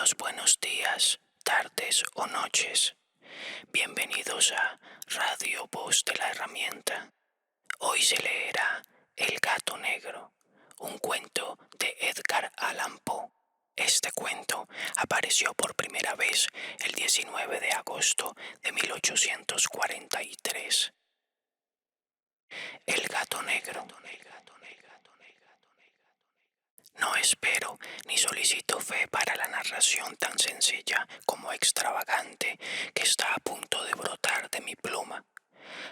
los buenos días, tardes o noches. Bienvenidos a Radio Voz de la Herramienta. Hoy se leerá El gato negro, un cuento de Edgar Allan Poe. Este cuento apareció por primera vez el 19 de agosto de 1843. El gato negro. No espero ni solicito fe para la narración tan sencilla como extravagante que está a punto de brotar de mi pluma.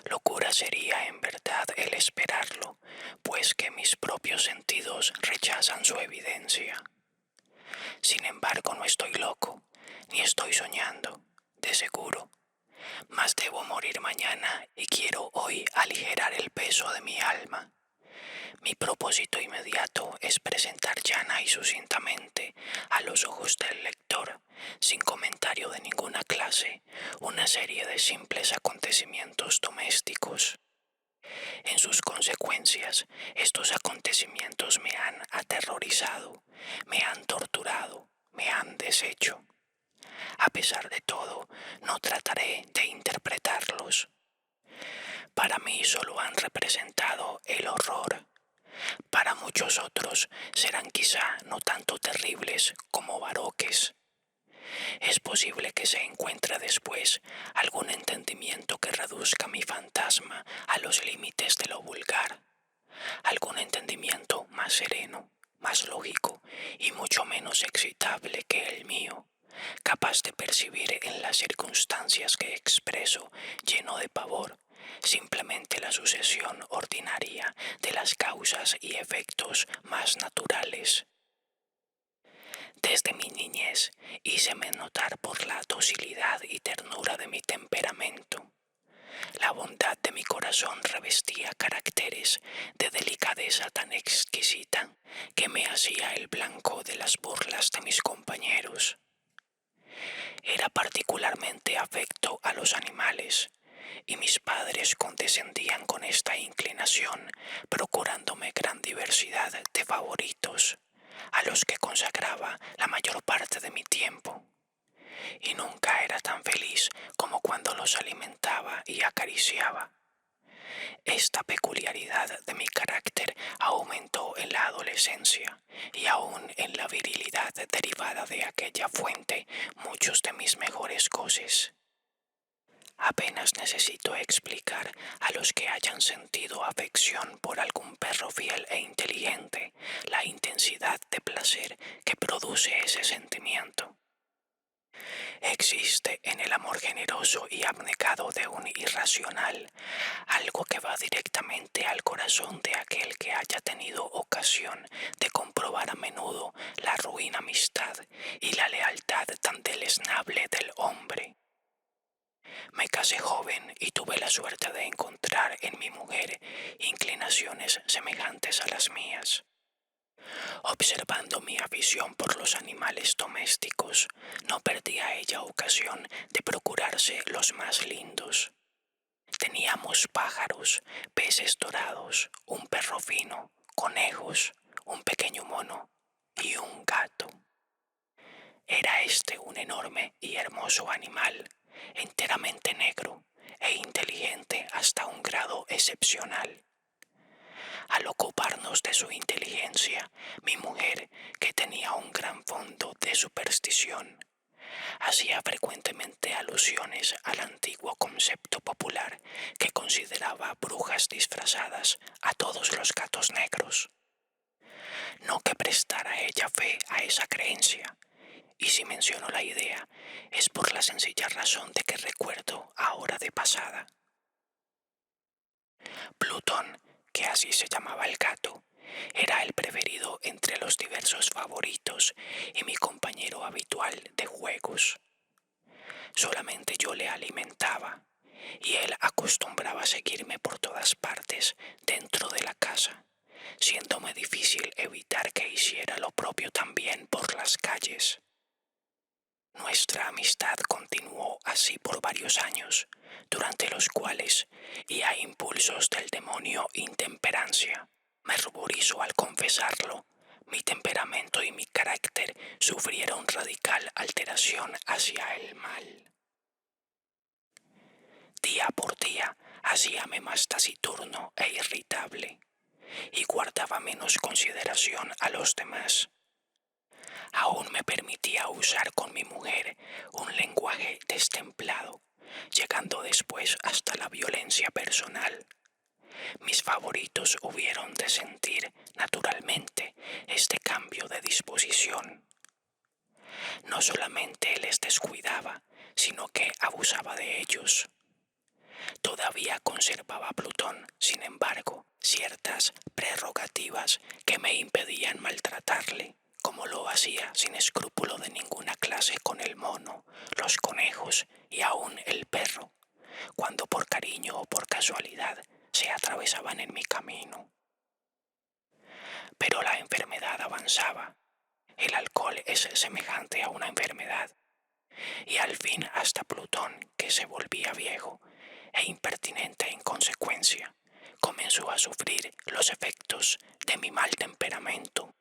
Locura sería en verdad el esperarlo, pues que mis propios sentidos rechazan su evidencia. Sin embargo, no estoy loco, ni estoy soñando, de seguro. Mas debo morir mañana y quiero hoy aligerar el peso de mi alma. Mi propósito inmediato es presentar llana y sucintamente a los ojos del lector, sin comentario de ninguna clase, una serie de simples acontecimientos domésticos. En sus consecuencias, estos acontecimientos me han aterrorizado, me han torturado, me han deshecho. A pesar de todo, no trataré de interpretarlos. Para mí solo han representado el horror. Para muchos otros serán quizá no tanto terribles como baroques. Es posible que se encuentre después algún entendimiento que reduzca mi fantasma a los límites de lo vulgar, algún entendimiento más sereno, más lógico y mucho menos excitable que el mío, capaz de percibir en las circunstancias que expreso, lleno de pavor, simplemente la sucesión ordinaria de las causas y efectos más naturales. Desde mi niñez híceme notar por la docilidad y ternura de mi temperamento. La bondad de mi corazón revestía caracteres de delicadeza tan exquisita que me hacía el blanco de las burlas de mis compañeros. Era particularmente afecto a los animales, y mis padres condescendían con esta inclinación, procurándome gran diversidad de favoritos, a los que consagraba la mayor parte de mi tiempo. Y nunca era tan feliz como cuando los alimentaba y acariciaba. Esta peculiaridad de mi carácter aumentó en la adolescencia y aún en la virilidad derivada de aquella fuente muchos de mis mejores goces. Apenas necesito explicar a los que hayan sentido afección por algún perro fiel e inteligente la intensidad de placer que produce ese sentimiento. Existe en el amor generoso y abnegado de un irracional algo que va directamente al corazón de aquel que haya tenido ocasión de comprobar a menudo la ruin amistad y la lealtad tan deleznable del hombre. Me casé joven y tuve la suerte de encontrar en mi mujer inclinaciones semejantes a las mías. Observando mi afición por los animales domésticos, no perdía ella ocasión de procurarse los más lindos. Teníamos pájaros, peces dorados, un perro fino, conejos, un pequeño mono y un gato. Era este un enorme y hermoso animal, enteramente negro e inteligente hasta un grado excepcional. Al ocuparnos de su inteligencia, mi mujer, que tenía un gran fondo de superstición, hacía frecuentemente alusiones al antiguo concepto popular que consideraba brujas disfrazadas a todos los gatos negros. No que prestara ella fe a esa creencia, y si menciono la idea es por la sencilla razón de que recuerdo ahora de pasada. Plutón, que así se llamaba el gato, era el preferido entre los diversos favoritos y mi compañero habitual de juegos. Solamente yo le alimentaba, y él acostumbraba a seguirme por todas partes dentro de la casa, siéndome difícil evitar que hiciera lo propio también por las calles. Nuestra amistad continuó así por varios años, durante los cuales, y a impulsos del demonio intemperancia, me ruborizo al confesarlo, Mi temperamento y mi carácter sufrieron radical alteración hacia el mal. Día por día hacíame más taciturno e irritable y guardaba menos consideración a los demás. Aún me permitía usar con mi mujer un lenguaje destemplado, llegando después hasta la violencia personal. Mis favoritos hubieron de sentir, naturalmente, este cambio de disposición. No solamente les descuidaba, sino que abusaba de ellos. Todavía conservaba Plutón, sin embargo, ciertas prerrogativas que me impedían maltratarle, como lo hacía sin escrúpulo de ninguna clase con el mono, los conejos y aún el perro, cuando por cariño o por casualidad se atravesaban en mi camino. Pero la enfermedad avanzaba. El alcohol es semejante a una enfermedad, y al fin hasta Plutón, que se volvía viejo e impertinente en consecuencia, comenzó a sufrir los efectos de mi mal temperamento.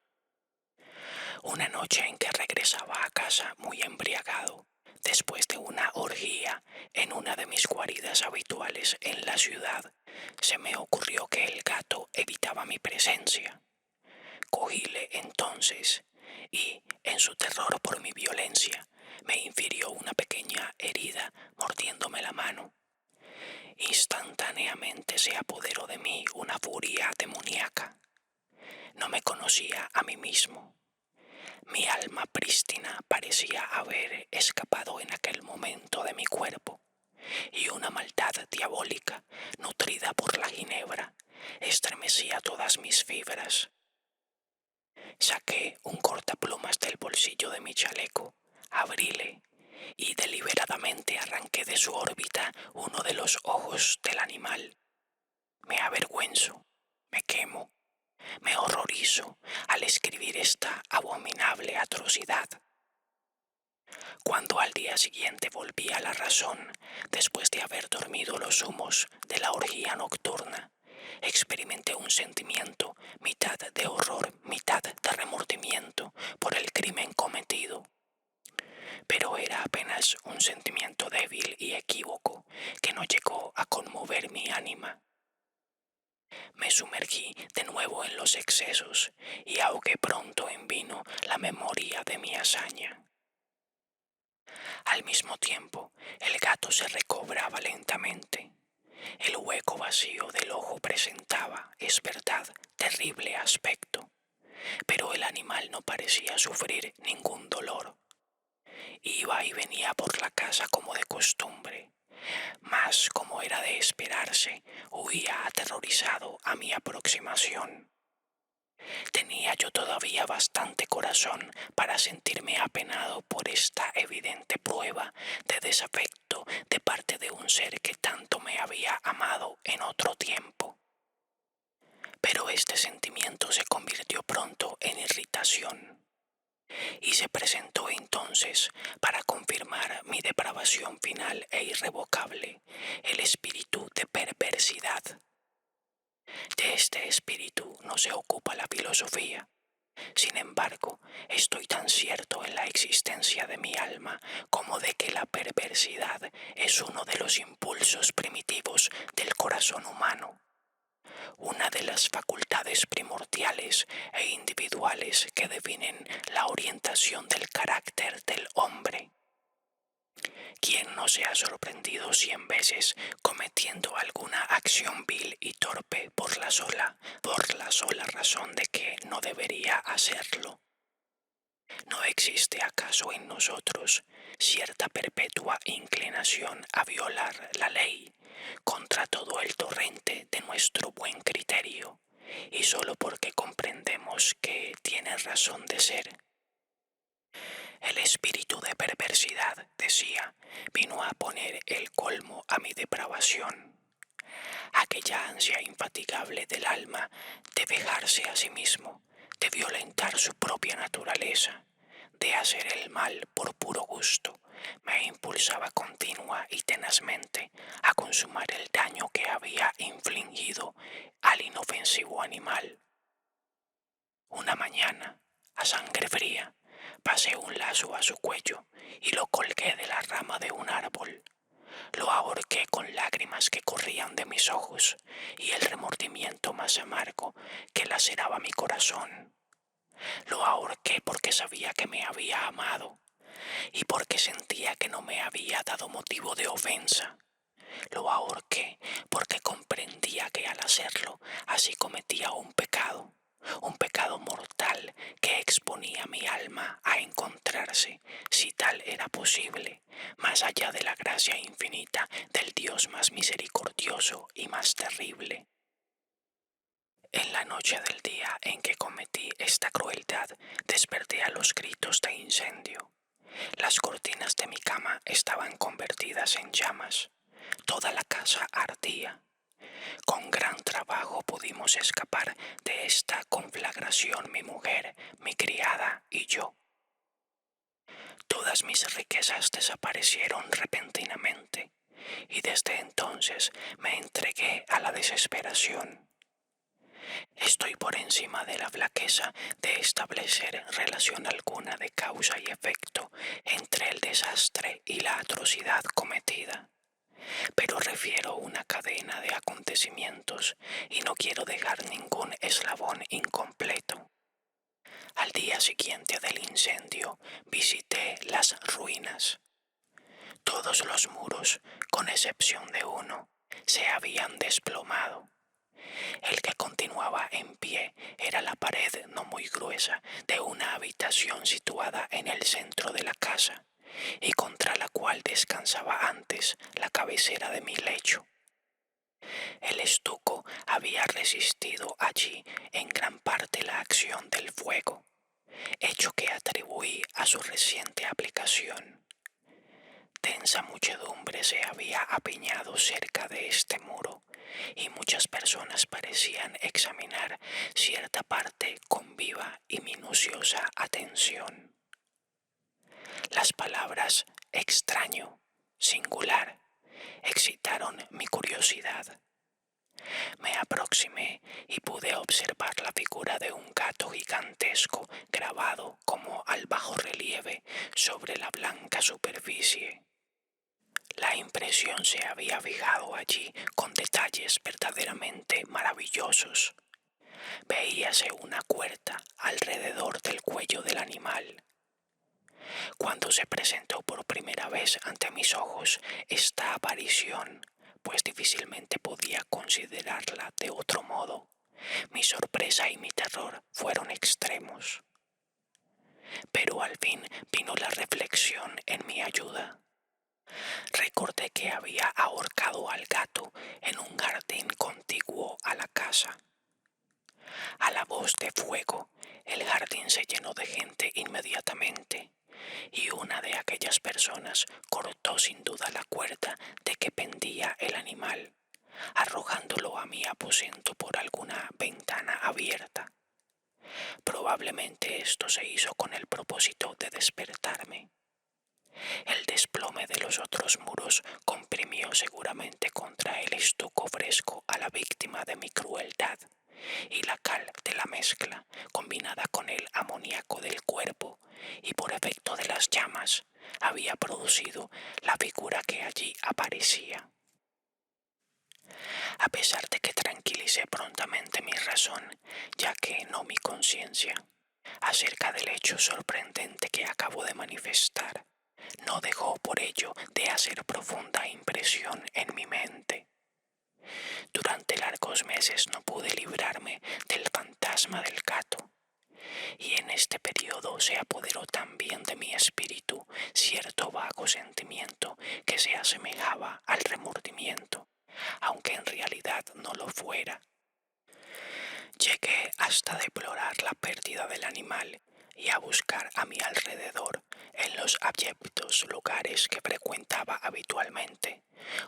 Una noche en que regresaba a casa muy embriagado, después de una orgía en una de mis guaridas habituales en la ciudad, se me ocurrió que el gato evitaba mi presencia. Cogíle entonces y, en su terror por mi violencia, me infirió una pequeña herida mordiéndome la mano. Instantáneamente se apoderó de mí una furia demoníaca. No me conocía a mí mismo. Mi alma prístina parecía haber escapado en aquel momento de mi cuerpo, y una maldad diabólica, nutrida por la ginebra, estremecía todas mis fibras. Saqué un cortaplumas del bolsillo de mi chaleco, abríle y deliberadamente arranqué de su órbita uno de los ojos del animal. Me avergüenzo, me quemo, me horrorizo al escribir esta abominable atrocidad. Cuando al día siguiente volví a la razón, después de haber dormido los humos de la orgía nocturna, experimenté un sentimiento, mitad de horror, mitad de remordimiento por el crimen cometido. Pero era apenas un sentimiento débil y equívoco que no llegó a conmover mi ánima. Me sumergí de nuevo en los excesos y ahogué pronto en vino la memoria de mi hazaña. Al mismo tiempo, el gato se recobraba lentamente. El hueco vacío del ojo presentaba, es verdad, terrible aspecto, pero el animal no parecía sufrir ningún dolor. Iba y venía por la casa como de costumbre, mas, como era de esperarse, huía aterrorizado a mi aproximación. Tenía yo todavía bastante corazón para sentirme apenado por esta evidente prueba de desafecto de parte de un ser que tanto me había amado en otro tiempo. Pero este sentimiento se convirtió pronto en irritación y se presentó entonces, para confirmar mi depravación final e irrevocable, el espíritu de perversidad. De este espíritu no se ocupa la filosofía. Sin embargo, estoy tan cierto en la existencia de mi alma como de que la perversidad es uno de los impulsos primitivos del corazón humano, una de las facultades primordiales e individuales que definen la orientación del carácter del hombre. ¿Quién no se ha sorprendido 100 veces cometiendo alguna acción vil y torpe por la sola razón de que no debería hacerlo? ¿No existe acaso en nosotros cierta perpetua inclinación a violar la ley contra todo el torrente de nuestro buen criterio, y solo porque comprendemos que tiene razón de ser? El espíritu de perversidad, decía, vino a poner el colmo a mi depravación. Aquella ansia infatigable del alma de vejarse a sí mismo, de violentar su propia naturaleza, de hacer el mal por puro gusto, me impulsaba continua y tenazmente a consumar el daño que había infligido al inofensivo animal. Una mañana, a sangre fría, pasé un lazo a su cuello y lo colgué de la rama de un árbol. Lo ahorqué con lágrimas que corrían de mis ojos y el remordimiento más amargo que laceraba mi corazón. Lo ahorqué porque sabía que me había amado y porque sentía que no me había dado motivo de ofensa. Lo ahorqué porque comprendía que al hacerlo así cometía un pecado mortal que exponía mi alma a encontrarse, si tal era posible, más allá de la gracia infinita del Dios más misericordioso y más terrible. En la noche del día en que cometí esta crueldad, desperté a los gritos de incendio. Las cortinas de mi cama estaban convertidas en llamas. Toda la casa ardía. Con gran trabajo pudimos escapar de esta conflagración mi mujer, mi criada y yo. Todas mis riquezas desaparecieron repentinamente y desde entonces me entregué a la desesperación. Estoy por encima de la flaqueza de establecer relación alguna de causa y efecto entre el desastre y la atrocidad cometida. Pero refiero una cadena de acontecimientos y no quiero dejar ningún eslabón incompleto. Al día siguiente del incendio visité las ruinas. Todos los muros, con excepción de uno, se habían desplomado. El que continuaba en pie era la pared no muy gruesa de una habitación situada en el centro de la casa y contra la cual descansaba antes la cabecera de mi lecho. El estuco había resistido allí en gran parte la acción del fuego, hecho que atribuí a su reciente aplicación. Densa muchedumbre se había apiñado cerca de este muro y muchas personas parecían examinar cierta parte con viva y minuciosa atención. Las palabras extraño, singular, excitaron mi curiosidad. Me aproximé y pude observar la figura de un gato gigantesco grabado como al bajo relieve sobre la blanca superficie. La impresión se había fijado allí con detalles verdaderamente maravillosos. Veíase una cuerda alrededor del cuello del animal. Cuando se presentó por primera vez ante mis ojos esta aparición, pues difícilmente podía considerarla de otro modo, mi sorpresa y mi terror fueron extremos. Pero al fin vino la reflexión en mi ayuda. Recordé que había ahorcado al gato en un jardín contiguo a la casa. A la voz de fuego, el jardín se llenó de gente inmediatamente, y una de aquellas personas cortó sin duda la cuerda de que pendía el animal, arrojándolo a mi aposento por alguna ventana abierta. Probablemente esto se hizo con el propósito de despertarme. El desplome de los otros muros comprimió seguramente contra el estuco fresco a la víctima de mi crueldad, y la cal de la mezcla, combinada con el amoníaco del cuerpo y por efecto de las llamas, había producido la figura que allí aparecía. A pesar de que tranquilicé prontamente mi razón, ya que no mi conciencia, acerca del hecho sorprendente que acabo de manifestar, no dejó por ello de hacer profunda impresión en mi mente. Durante largos meses no pude librarme del fantasma del gato, y en este periodo se apoderó también de mi espíritu cierto vago sentimiento que se asemejaba al remordimiento, aunque en realidad no lo fuera. Llegué hasta deplorar la pérdida del animal y a buscar a mi alrededor, en los abyectos lugares que frecuentaba habitualmente,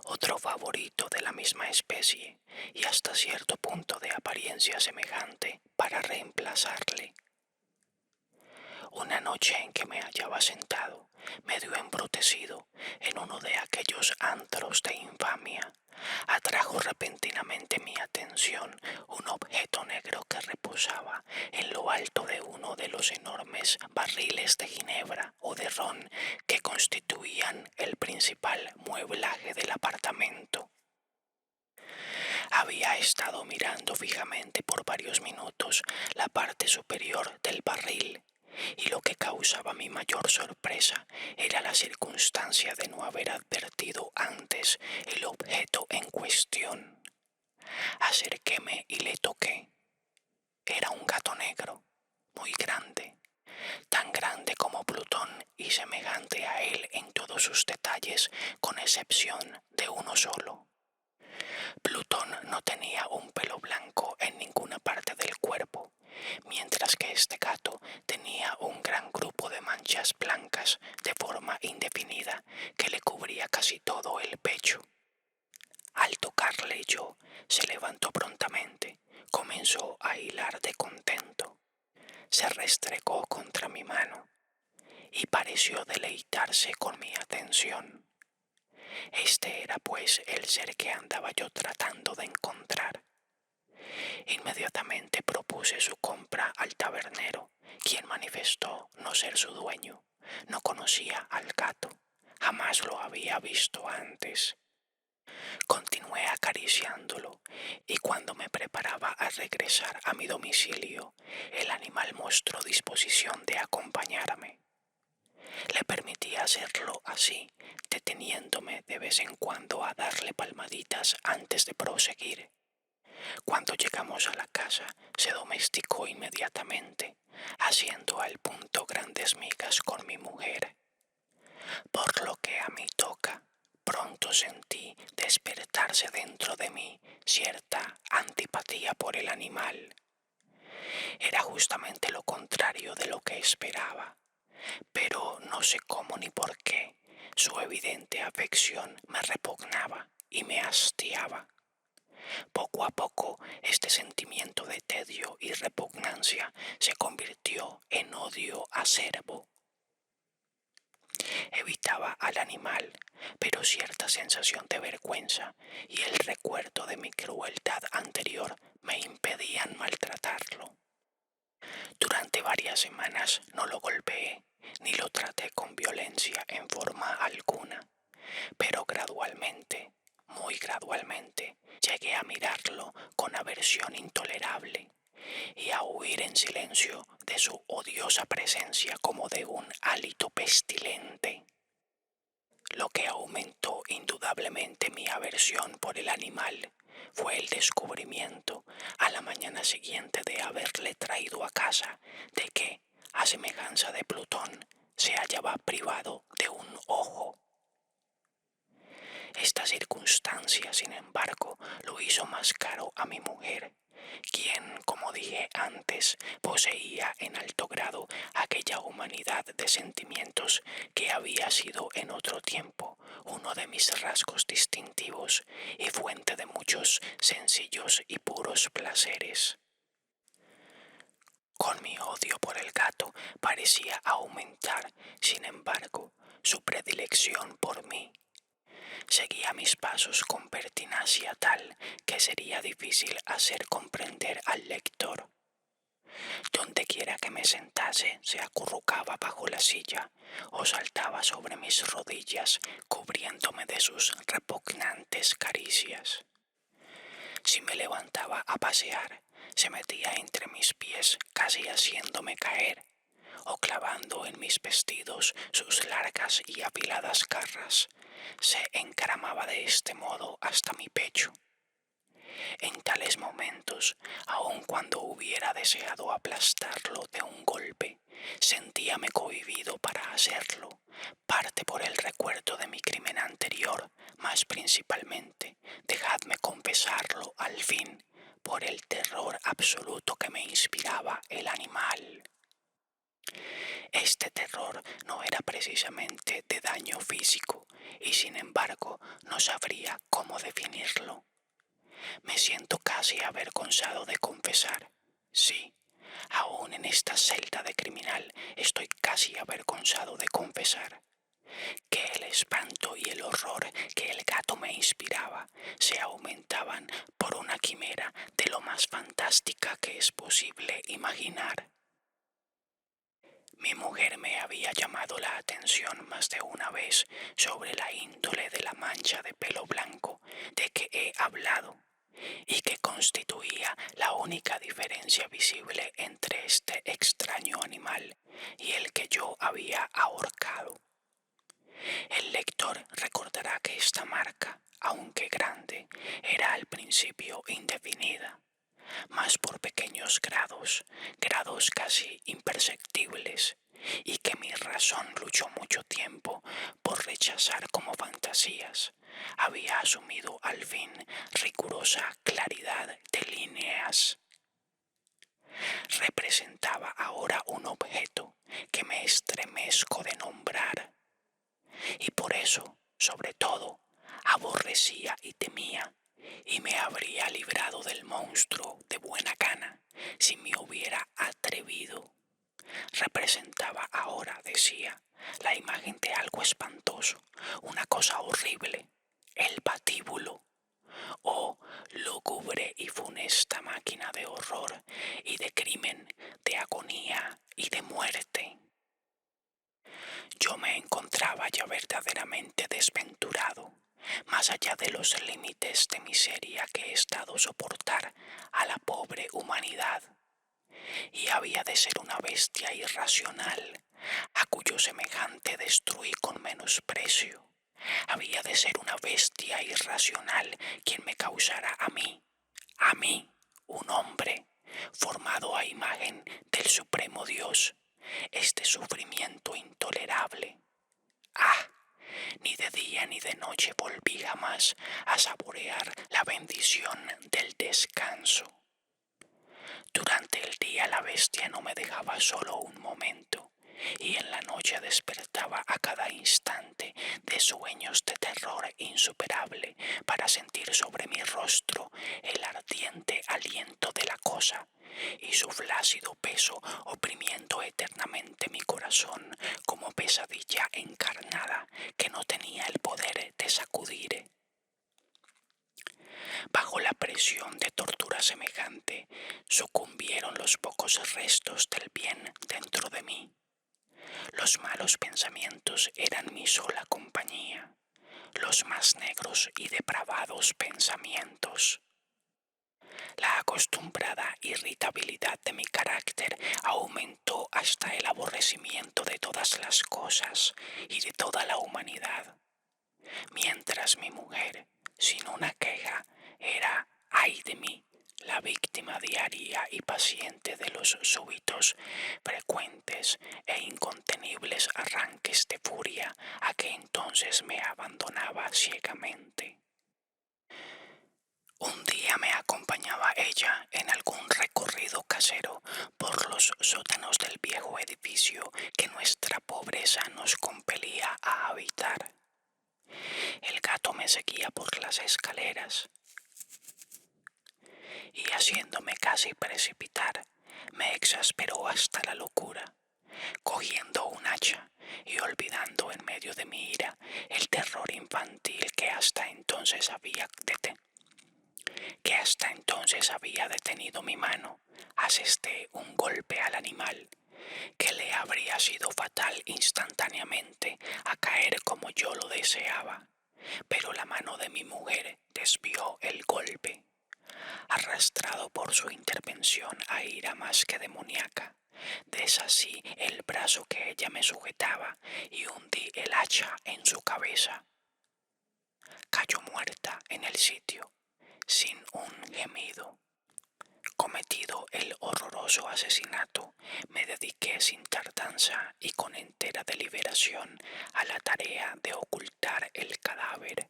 otro favorito de la misma especie y hasta cierto punto de apariencia semejante para reemplazarle. Una noche en que me hallaba sentado, medio acontecido en uno de aquellos antros de infamia, atrajo repentinamente mi atención un objeto negro que reposaba en lo alto de uno de los enormes barriles de ginebra o de ron que constituían el principal mueblaje del apartamento. Había estado mirando fijamente por varios minutos la parte superior del barril, y lo que causaba mi mayor sorpresa era la circunstancia de no haber advertido antes el objeto en cuestión. Acerquéme y le toqué. Era un gato negro, muy grande, tan grande como Plutón y semejante a él en todos sus detalles, con excepción de uno solo. Plutón no tenía un pelo blanco en ninguna parte del cuerpo, mientras que este gato tenía un gran grupo de manchas blancas de forma indefinida que le cubría casi todo el pecho. Al tocarle yo, se levantó prontamente, comenzó a hilar de contento, se restregó contra mi mano y pareció deleitarse con mi atención. Este era pues el ser que andaba yo tratando de encontrar. Inmediatamente propuse su compra al tabernero, quien manifestó no ser su dueño. No conocía al gato, jamás lo había visto antes. Continué acariciándolo y cuando me preparaba a regresar a mi domicilio, el animal mostró disposición de acompañarme. Le permití hacerlo así, deteniéndome de vez en cuando a darle palmaditas antes de proseguir. Cuando llegamos a la casa, se domesticó inmediatamente, haciendo al punto grandes migas con mi mujer. Por lo que a mí toca, pronto sentí despertarse dentro de mí cierta antipatía por el animal. Era justamente lo contrario de lo que esperaba, pero no sé cómo ni por qué, su evidente afección me repugnaba y me hastiaba. Poco a poco, este sentimiento de tedio y repugnancia se convirtió en odio acerbo. Evitaba al animal, pero cierta sensación de vergüenza y el recuerdo de mi crueldad anterior me impedían maltratarlo. Durante varias semanas no lo golpeé, ni lo traté con violencia en forma alguna, pero gradualmente, muy gradualmente, llegué a mirarlo con aversión intolerable y a huir en silencio de su odiosa presencia como de un hálito pestilente. Lo que aumentó indudablemente mi aversión por el animal fue el descubrimiento a la mañana siguiente de haberle traído a casa de que, a semejanza de Plutón, se hallaba privado de un ojo. Esta circunstancia, sin embargo, lo hizo más caro a mi mujer, quien, como dije antes, poseía en alto grado aquella humanidad de sentimientos que había sido en otro tiempo uno de mis rasgos distintivos y fuente de muchos sencillos y puros placeres. Con mi odio por el gato parecía aumentar, sin embargo, su predilección por mí. Seguía mis pasos con pertinacia tal que sería difícil hacer comprender al lector. Dondequiera que me sentase, se acurrucaba bajo la silla o saltaba sobre mis rodillas, cubriéndome de sus repugnantes caricias. Si me levantaba a pasear, se metía entre mis pies, casi haciéndome caer, o clavando en mis vestidos sus largas y afiladas garras, se encaramaba de este modo hasta mi pecho. En tales momentos, aun cuando hubiera deseado aplastarlo de un golpe, sentíame cohibido para hacerlo, parte por el recuerdo de mi crimen anterior, mas principalmente, dejadme confesarlo al fin, por el terror absoluto que me inspiraba el animal. Este terror no era precisamente de daño físico y sin embargo no sabría cómo definirlo. Me siento casi avergonzado de confesar. Sí, aún en esta celda de criminal estoy casi avergonzado de confesar que el espanto y el horror que el gato me inspiraba se aumentaban por una quimera de lo más fantástica que es posible imaginar. Mi mujer me había llamado la atención más de una vez sobre la índole de la mancha de pelo blanco de que he hablado y que constituía la única diferencia visible entre este extraño animal y el que yo había ahorcado. El lector recordará que esta marca, aunque grande, era al principio indefinida, mas por pequeños grados casi imperceptibles, y que mi razón luchó mucho tiempo por rechazar como fantasías, había asumido al fin rigurosa claridad de líneas. Representaba ahora un objeto que me estremezco de nombrar, y por eso, sobre todo, aborrecía y temía, y me habría librado del monstruo de buena gana si me hubiera atrevido. Representaba ahora, decía, la imagen de algo espantoso, una cosa horrible, el patíbulo, oh lúgubre y funesta máquina de horror y de crimen, de agonía y de muerte. Yo me encontraba ya verdaderamente desventurado, más allá de los límites de miseria que he estado soportar a la pobre humanidad, y había de ser una bestia irracional, a cuyo semejante destruí con menosprecio. Había de ser una bestia irracional quien me causara a mí, un hombre, formado a imagen del Supremo Dios, este sufrimiento intolerable. ¡Ah! Ni de día ni de noche volví jamás a saborear la bendición del descanso. Durante el día la bestia no me dejaba solo un momento, y en la noche despertaba a cada instante de sueños de terror insuperable para sentir sobre mi rostro el ardiente aliento de la cosa y su flácido peso oprimiendo eternamente mi corazón como pesadilla encarnada que no tenía el poder de sacudir. Bajo la presión de tortura semejante, sucumbieron los pocos restos del bien dentro de mí. Los malos pensamientos eran mi sola compañía, los más negros y depravados pensamientos. La acostumbrada irritabilidad de mi carácter aumentó hasta el aborrecimiento de todas las cosas y de toda la humanidad, mientras mi mujer, sin una queja, era, ay de mí, la víctima diaria y paciente de los súbitos, frecuentes e incontenibles arranques de furia a que entonces me abandonaba ciegamente. Un día me acompañaba ella en algún recorrido casero por los sótanos del viejo edificio que nuestra pobreza nos compelía a habitar. El gato me seguía por las escaleras y haciéndome casi precipitar, me exasperó hasta la locura. Cogiendo un hacha y olvidando en medio de mi ira el terror infantil que hasta entonces había detenido mi mano, asesté un golpe al animal que le habría sido fatal instantáneamente a caer como yo lo deseaba, pero la mano de mi mujer desvió el golpe. Arrastrado por su intervención a ira más que demoníaca, desasí el brazo que ella me sujetaba y hundí el hacha en su cabeza. Cayó muerta en el sitio, sin un gemido. Cometido el horroroso asesinato, me dediqué sin tardanza y con entera deliberación a la tarea de ocultar el cadáver.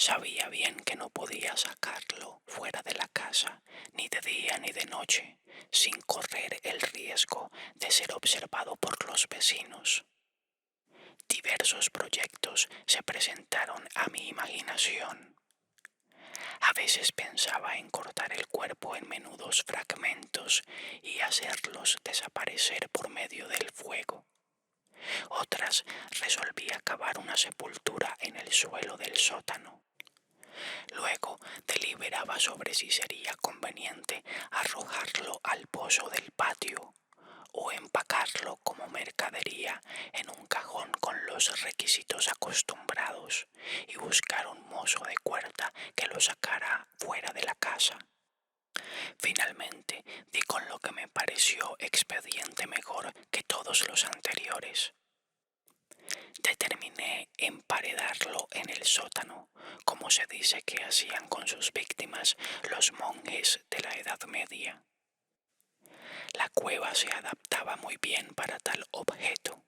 Sabía bien que no podía sacarlo fuera de la casa, ni de día ni de noche, sin correr el riesgo de ser observado por los vecinos. Diversos proyectos se presentaron a mi imaginación. A veces pensaba en cortar el cuerpo en menudos fragmentos y hacerlos desaparecer por medio del fuego. Otras mientras resolvía cavar una sepultura en el suelo del sótano. Luego deliberaba sobre si sería conveniente arrojarlo al pozo del patio o empacarlo como mercadería en un cajón con los requisitos acostumbrados y buscar un mozo de cuerda que lo sacara fuera de la casa. Finalmente di con lo que me pareció expediente mejor que todos los anteriores. Determiné emparedarlo en el sótano, como se dice que hacían con sus víctimas los monjes de la Edad Media. La cueva se adaptaba muy bien para tal objeto.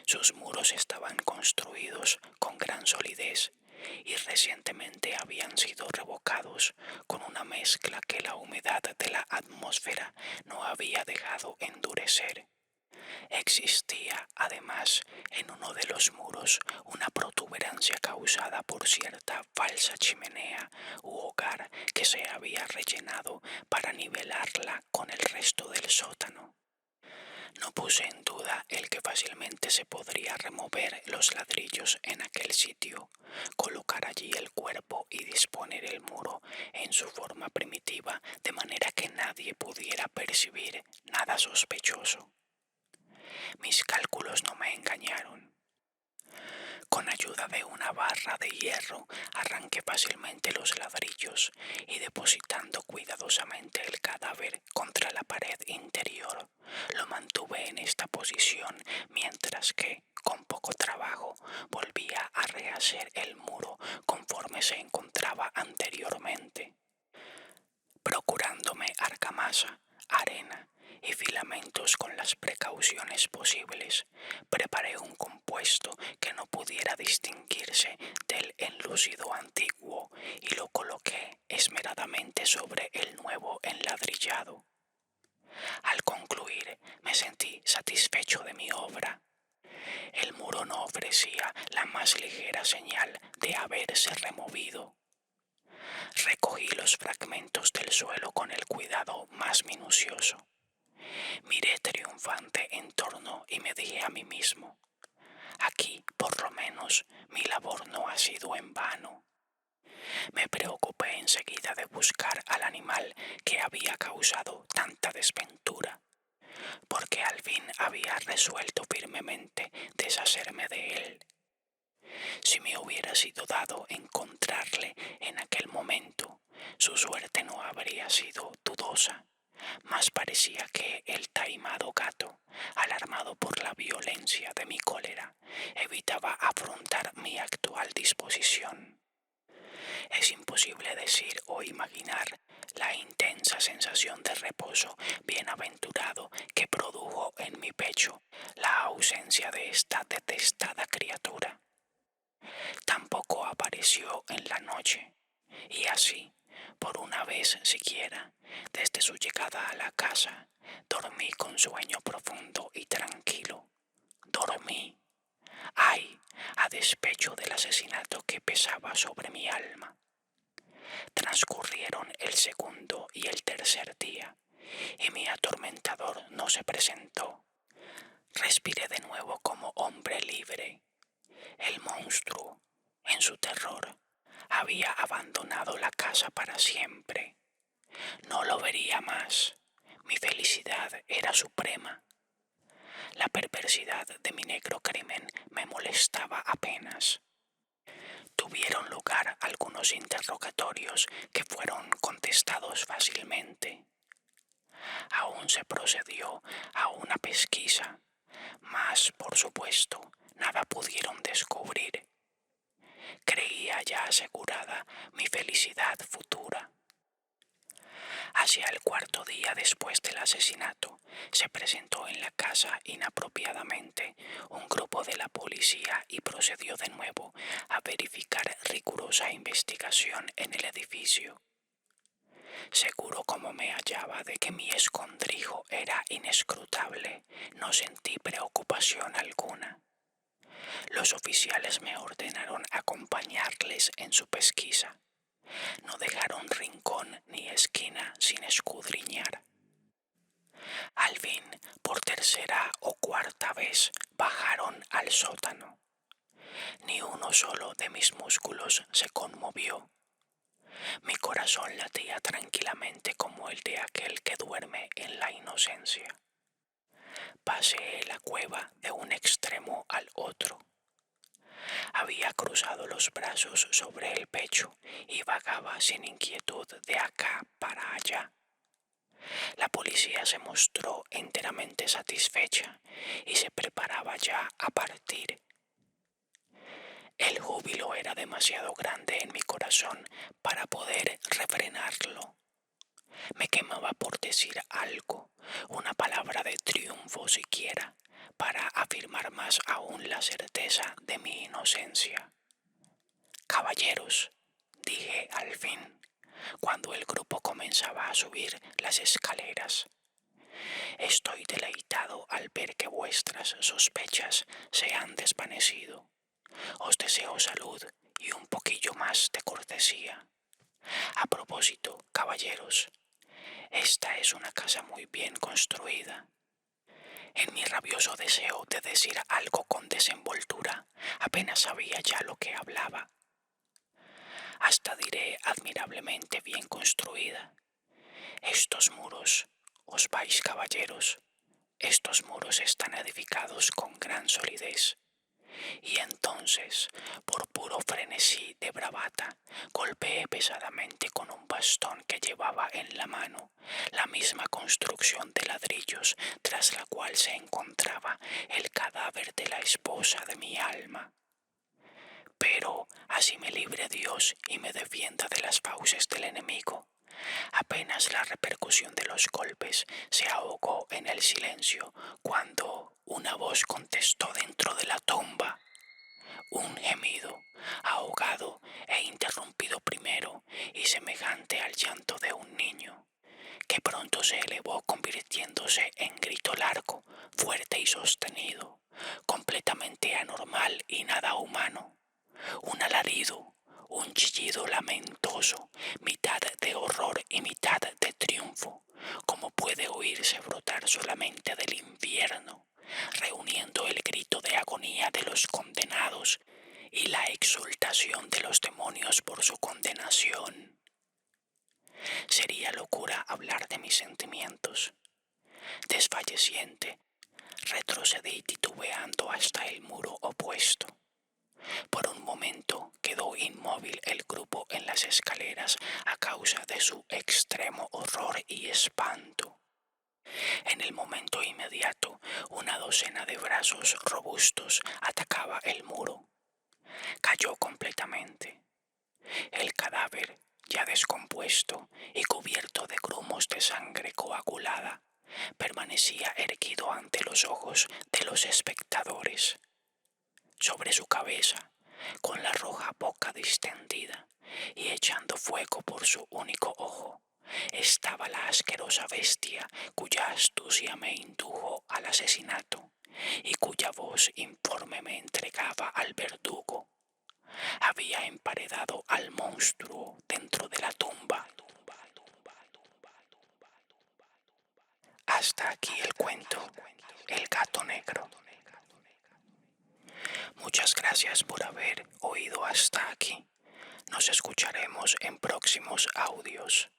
Sus muros estaban construidos con gran solidez y recientemente habían sido revocados con una mezcla que la humedad de la atmósfera no había dejado endurecer. Existía, además, en uno de los muros una protuberancia causada por cierta falsa chimenea u hogar que se había rellenado para nivelarla con el resto del sótano. No puse en duda el que fácilmente se podría remover los ladrillos en aquel sitio, colocar allí el cuerpo y disponer el muro en su forma primitiva de manera que nadie pudiera percibir nada sospechoso. Mis cálculos no me engañaron. Con ayuda de una barra de hierro arranqué fácilmente los ladrillos y depositando cuidadosamente el cadáver contra la pared interior, lo mantuve en esta posición mientras que, con poco trabajo, volvía a rehacer el muro conforme se encontraba anteriormente. Procurándome argamasa, arena y filamentos con las precauciones posibles, preparé un compuesto que no pudiera distinguirse del enlucido antiguo y lo coloqué esmeradamente sobre el nuevo enladrillado. Al concluir, me sentí satisfecho de mi obra. El muro no ofrecía la más ligera señal de haberse removido. Recogí los fragmentos del suelo con el cuidado más minucioso. Miré triunfante en torno y me dije a mí mismo: aquí, por lo menos, mi labor no ha sido en vano. Me preocupé enseguida de buscar al animal que había causado tanta desventura, porque al fin había resuelto firmemente deshacerme de él. Si me hubiera sido dado encontrarle en aquel momento, su suerte no habría sido dudosa. Más parecía que el taimado gato, alarmado por la violencia de mi cólera, evitaba afrontar mi actual disposición. Es imposible decir o imaginar la intensa sensación de reposo bienaventurado que produjo en mi pecho la ausencia de esta detestada criatura. Tampoco apareció en la noche, y así, por una vez siquiera, desde su llegada a la casa, dormí con sueño profundo y tranquilo. Dormí, ay, a despecho del asesinato que pesaba sobre mi alma. Transcurrieron el segundo y el tercer día, y mi atormentador no se presentó. Respiré de nuevo como hombre libre. El monstruo, en su terror, había abandonado la casa para siempre. No lo vería más. Mi felicidad era suprema. La perversidad de mi negro crimen me molestaba apenas. Tuvieron lugar algunos interrogatorios que fueron contestados fácilmente. Aún se procedió a una pesquisa, mas, por supuesto, nada pudieron descubrir. Creía ya asegurada mi felicidad futura. Hacia el cuarto día después del asesinato, se presentó en la casa inapropiadamente un grupo de la policía y procedió de nuevo a verificar rigurosa investigación en el edificio. Seguro como me hallaba de que mi escondrijo era inescrutable, no sentí preocupación alguna. Los oficiales me ordenaron acompañarles en su pesquisa. No dejaron rincón ni esquina sin escudriñar. Al fin, por tercera o cuarta vez, bajaron al sótano. Ni uno solo de mis músculos se conmovió. Mi corazón latía tranquilamente como el de aquel que duerme en la inocencia. Pasé la cueva de un extremo al otro. Había cruzado los brazos sobre el pecho y vagaba sin inquietud de acá para allá. La policía se mostró enteramente satisfecha y se preparaba ya a partir. El júbilo era demasiado grande en mi corazón para poder refrenarlo. Me quemaba por decir algo, una palabra de triunfo siquiera, para afirmar más aún la certeza de mi inocencia. Caballeros, dije al fin, cuando el grupo comenzaba a subir las escaleras. Estoy deleitado al ver que vuestras sospechas se han desvanecido. Os deseo salud y un poquillo más de cortesía. A propósito, caballeros, esta es una casa muy bien construida. En mi rabioso deseo de decir algo con desenvoltura, apenas sabía ya lo que hablaba. Hasta diré admirablemente bien construida. Estos muros, os vais caballeros, estos muros están edificados con gran solidez. Y entonces, por puro frenesí de bravata, golpeé pesadamente con un bastón que llevaba en la mano la misma construcción de ladrillos tras la cual se encontraba el cadáver de la esposa de mi alma. Pero así me libre Dios y me defienda de las fauces del enemigo. Apenas la repercusión de los golpes se ahogó en el silencio cuando una voz contestó dentro de la tumba. Un gemido, ahogado e interrumpido primero y semejante al llanto de un niño, que pronto se elevó convirtiéndose en grito largo, fuerte y sostenido, completamente anormal y nada humano. Un alarido, un chillido lamentoso, mitad de horror y mitad de triunfo, como puede oírse brotar solamente del infierno, reuniendo el grito de agonía de los condenados y la exultación de los demonios por su condenación. Sería locura hablar de mis sentimientos. Desfalleciente, retrocedí titubeando hasta el muro opuesto. Por un momento quedó inmóvil el grupo en las escaleras a causa de su extremo horror y espanto. En el momento inmediato, una docena de brazos robustos atacaba el muro. Cayó completamente. El cadáver, ya descompuesto y cubierto de grumos de sangre coagulada, permanecía erguido ante los ojos de los espectadores. Sobre su cabeza, con la roja boca distendida y echando fuego por su único ojo, estaba la asquerosa bestia cuya astucia me indujo al asesinato y cuya voz informe me entregaba al verdugo. Había emparedado al monstruo dentro de la tumba. Hasta aquí el cuento, El gato negro. Muchas gracias por haber oído hasta aquí. Nos escucharemos en próximos audios.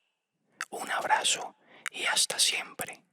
Un abrazo y hasta siempre.